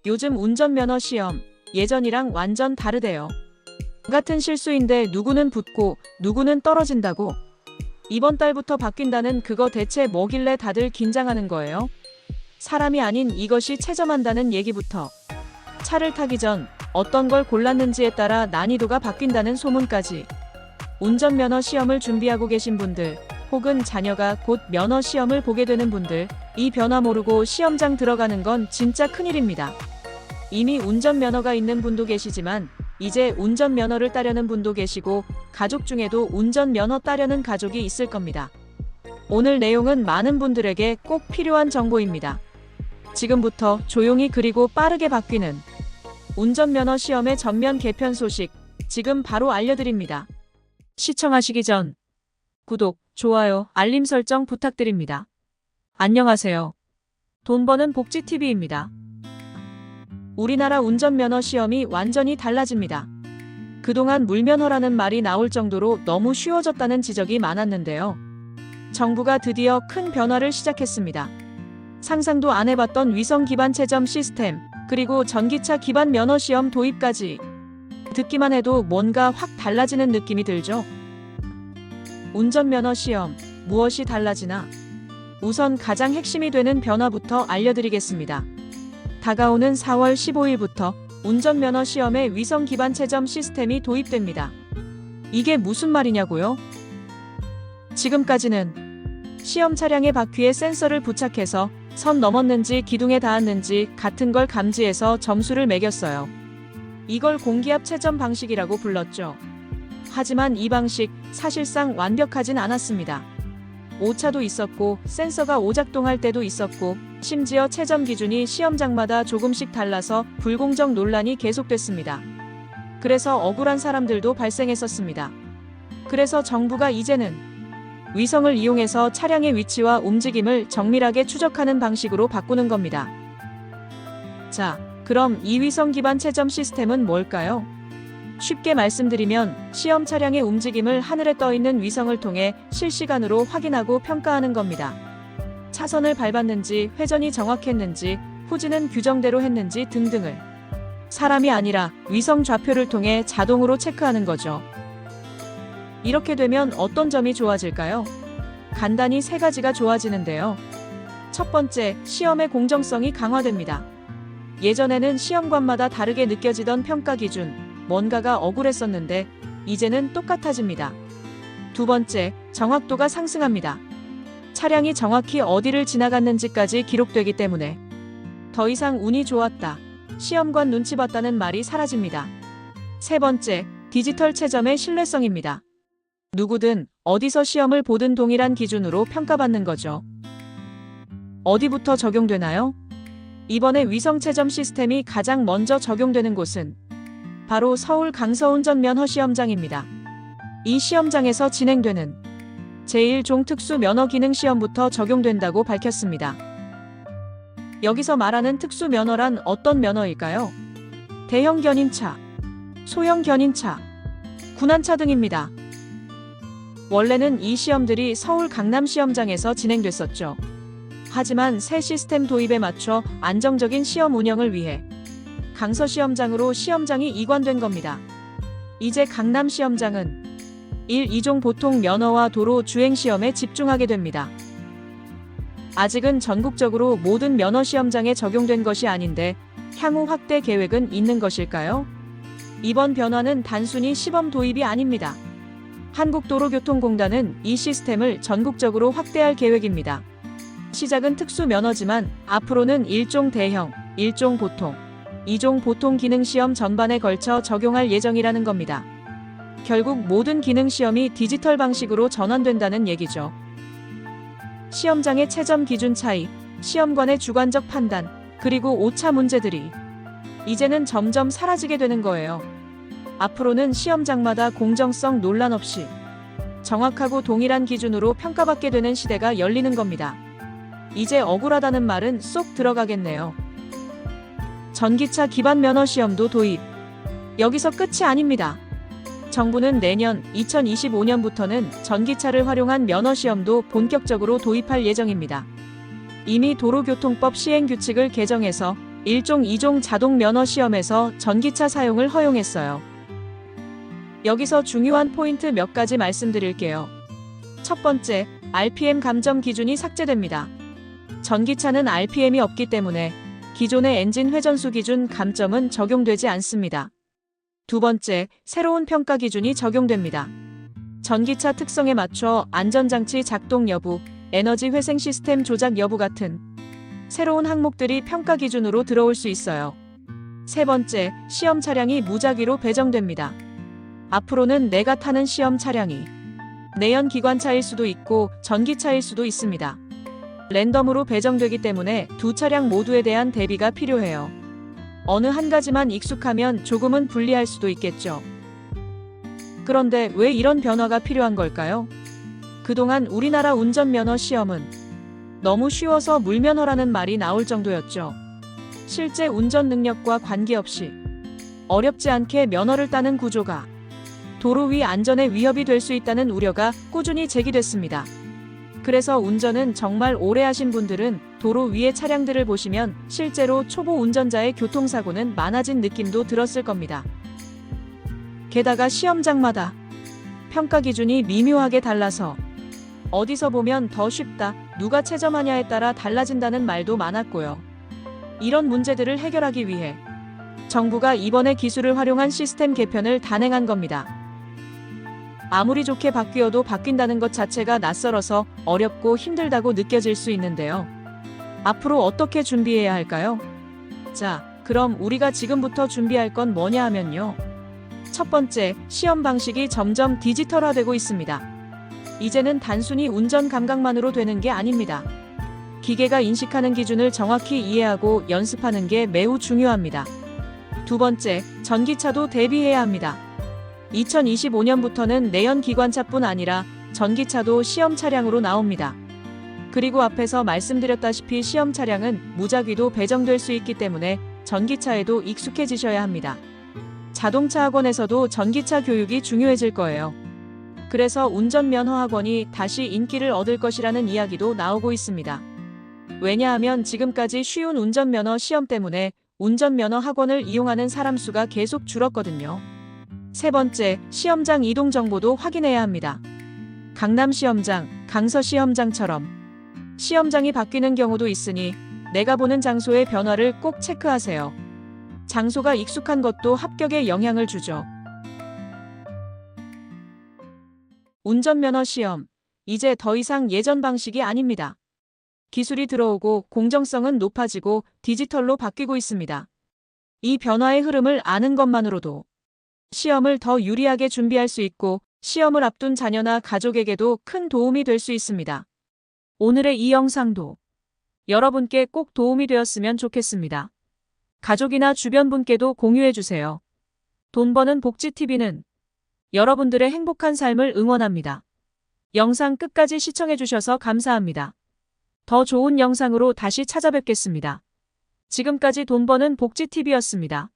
요즘 운전면허 시험, 예전이랑 완전 다르대요. 같은 실수인데 누구는 붙고 누구는 떨어진다고. 이번 달부터 바뀐다는 그거 대체 뭐길래 다들 긴장하는 거예요? 사람이 아닌 이것이 체점한다는 얘기부터. 차를 타기 전 어떤 걸 골랐는지에 따라 난이도가 바뀐다는 소문까지. 운전면허 시험을 준비하고 계신 분들, 혹은 자녀가 곧 면허 시험을 보게 되는 분들, 이 변화 모르고 시험장 들어가는 건 진짜 큰일입니다. 이미 운전면허가 있는 분도 계시지만 이제 운전면허를 따려는 분도 계시고 가족 중에도 운전면허 따려는 가족이 있을 겁니다. 오늘 내용은 많은 분들에게 꼭 필요한 정보입니다. 지금부터 조용히 그리고 빠르게 바뀌는 운전면허 시험의 전면 개편 소식 지금 바로 알려드립니다. 시청하시기 전 구독, 좋아요, 알림 설정 부탁드립니다. 안녕하세요. 돈 버는 복지TV입니다. 우리나라 운전면허 시험이 완전히 달라집니다. 그동안 물면허라는 말이 나올 정도로 너무 쉬워졌다는 지적이 많았는데요. 정부가 드디어 큰 변화를 시작했습니다. 상상도 안 해봤던 위성 기반 채점 시스템, 그리고 전기차 기반 면허 시험 도입까지. 듣기만 해도 뭔가 확 달라지는 느낌이 들죠? 운전면허 시험, 무엇이 달라지나? 우선 가장 핵심이 되는 변화부터 알려드리겠습니다. 다가오는 4월 15일부터 운전면허 시험에 위성 기반 채점 시스템이 도입됩니다. 이게 무슨 말이냐고요? 지금까지는 시험 차량의 바퀴에 센서를 부착해서 선 넘었는지 기둥에 닿았는지 같은 걸 감지해서 점수를 매겼어요. 이걸 공기압 채점 방식이라고 불렀죠. 하지만 이 방식 사실상 완벽하진 않았습니다. 오차도 있었고 센서가 오작동할 때도 있었고 심지어 채점 기준이 시험장마다 조금씩 달라서 불공정 논란이 계속됐습니다. 그래서 억울한 사람들도 발생했었습니다. 그래서 정부가 이제는 위성을 이용해서 차량의 위치와 움직임을 정밀하게 추적하는 방식으로 바꾸는 겁니다. 자, 그럼 이 위성 기반 채점 시스템은 뭘까요? 쉽게 말씀드리면 시험 차량의 움직임을 하늘에 떠 있는 위성을 통해 실시간으로 확인하고 평가하는 겁니다. 차선을 밟았는지, 회전이 정확했는지, 후진은 규정대로 했는지 등등을 사람이 아니라 위성 좌표를 통해 자동으로 체크하는 거죠. 이렇게 되면 어떤 점이 좋아질까요? 간단히 세 가지가 좋아지는데요. 첫 번째, 시험의 공정성이 강화됩니다. 예전에는 시험관마다 다르게 느껴지던 평가 기준, 뭔가가 억울했었는데 이제는 똑같아집니다. 두 번째, 정확도가 상승합니다. 차량이 정확히 어디를 지나갔는지까지 기록되기 때문에 더 이상 운이 좋았다, 시험관 눈치 봤다는 말이 사라집니다. 세 번째, 디지털 채점의 신뢰성입니다. 누구든 어디서 시험을 보든 동일한 기준으로 평가받는 거죠. 어디부터 적용되나요? 이번에 위성 채점 시스템이 가장 먼저 적용되는 곳은 바로 서울 강서운전면허 시험장입니다. 이 시험장에서 진행되는 제1종 특수 면허 기능 시험부터 적용된다고 밝혔습니다. 여기서 말하는 특수 면허란 어떤 면허일까요? 대형 견인차, 소형 견인차, 군안차 등입니다. 원래는 이 시험들이 서울 강남 시험장에서 진행됐었죠. 하지만 새 시스템 도입에 맞춰 안정적인 시험 운영을 위해 강서 시험장으로 시험장이 이관된 겁니다. 이제 강남 시험장은 1, 2종 보통 면허와 도로 주행 시험에 집중하게 됩니다. 아직은 전국적으로 모든 면허 시험장에 적용된 것이 아닌데 향후 확대 계획은 있는 것일까요? 이번 변화는 단순히 시범 도입이 아닙니다. 한국도로교통공단은 이 시스템을 전국적으로 확대할 계획입니다. 시작은 특수 면허지만 앞으로는 1종 대형, 1종 보통, 2종 보통 기능시험 전반에 걸쳐 적용할 예정이라는 겁니다. 결국 모든 기능시험이 디지털 방식으로 전환된다는 얘기죠. 시험장의 채점 기준 차이, 시험관의 주관적 판단, 그리고 오차 문제들이 이제는 점점 사라지게 되는 거예요. 앞으로는 시험장마다 공정성 논란 없이 정확하고 동일한 기준으로 평가받게 되는 시대가 열리는 겁니다. 이제 억울하다는 말은 쏙 들어가겠네요. 전기차 기반 면허 시험도 도입. 여기서 끝이 아닙니다. 정부는 내년 2025년부터는 전기차를 활용한 면허 시험도 본격적으로 도입할 예정입니다. 이미 도로교통법 시행규칙을 개정해서 1종, 2종 자동 면허 시험에서 전기차 사용을 허용했어요. 여기서 중요한 포인트 몇 가지 말씀드릴게요. 첫 번째, RPM 감점 기준이 삭제됩니다. 전기차는 RPM이 없기 때문에 기존의 엔진 회전수 기준 감점은 적용되지 않습니다. 두 번째, 새로운 평가 기준이 적용됩니다. 전기차 특성에 맞춰 안전장치 작동 여부, 에너지 회생 시스템 조작 여부 같은 새로운 항목들이 평가 기준으로 들어올 수 있어요. 세 번째, 시험 차량이 무작위로 배정됩니다. 앞으로는 내가 타는 시험 차량이 내연 기관차일 수도 있고 전기차일 수도 있습니다. 랜덤으로 배정되기 때문에 두 차량 모두에 대한 대비가 필요해요. 어느 한 가지만 익숙하면 조금은 불리할 수도 있겠죠. 그런데 왜 이런 변화가 필요한 걸까요? 그동안 우리나라 운전면허 시험은 너무 쉬워서 물면허라는 말이 나올 정도였죠. 실제 운전 능력과 관계없이 어렵지 않게 면허를 따는 구조가 도로 위 안전에 위협이 될 수 있다는 우려가 꾸준히 제기됐습니다. 그래서 운전은 정말 오래 하신 분들은 도로 위의 차량들을 보시면 실제로 초보 운전자의 교통사고는 많아진 느낌도 들었을 겁니다. 게다가 시험장마다 평가 기준이 미묘하게 달라서 어디서 보면 더 쉽다, 누가 채점하냐에 따라 달라진다는 말도 많았고요. 이런 문제들을 해결하기 위해 정부가 이번에 기술을 활용한 시스템 개편을 단행한 겁니다. 아무리 좋게 바뀌어도 바뀐다는 것 자체가 낯설어서 어렵고 힘들다고 느껴질 수 있는데요. 앞으로 어떻게 준비해야 할까요? 자, 그럼 우리가 지금부터 준비할 건 뭐냐 하면요. 첫 번째, 시험 방식이 점점 디지털화되고 있습니다. 이제는 단순히 운전 감각만으로 되는 게 아닙니다. 기계가 인식하는 기준을 정확히 이해하고 연습하는 게 매우 중요합니다. 두 번째, 전기차도 대비해야 합니다. 2025년부터는 내연 기관차뿐 아니라 전기차도 시험 차량으로 나옵니다. 그리고 앞에서 말씀드렸다시피 시험 차량은 무작위도 배정될 수 있기 때문에 전기차에도 익숙해지셔야 합니다. 자동차 학원에서도 전기차 교육이 중요해질 거예요. 그래서 운전면허 학원이 다시 인기를 얻을 것이라는 이야기도 나오고 있습니다. 왜냐하면 지금까지 쉬운 운전면허 시험 때문에 운전면허 학원을 이용하는 사람 수가 계속 줄었거든요. 세 번째, 시험장 이동 정보도 확인해야 합니다. 강남 시험장, 강서 시험장처럼 시험장이 바뀌는 경우도 있으니 내가 보는 장소의 변화를 꼭 체크하세요. 장소가 익숙한 것도 합격에 영향을 주죠. 운전면허 시험, 이제 더 이상 예전 방식이 아닙니다. 기술이 들어오고 공정성은 높아지고 디지털로 바뀌고 있습니다. 이 변화의 흐름을 아는 것만으로도 시험을 더 유리하게 준비할 수 있고 시험을 앞둔 자녀나 가족에게도 큰 도움이 될 수 있습니다. 오늘의 이 영상도 여러분께 꼭 도움이 되었으면 좋겠습니다. 가족이나 주변 분께도 공유해주세요. 돈 버는 복지TV는 여러분들의 행복한 삶을 응원합니다. 영상 끝까지 시청해주셔서 감사합니다. 더 좋은 영상으로 다시 찾아뵙겠습니다. 지금까지 돈 버는 복지TV였습니다.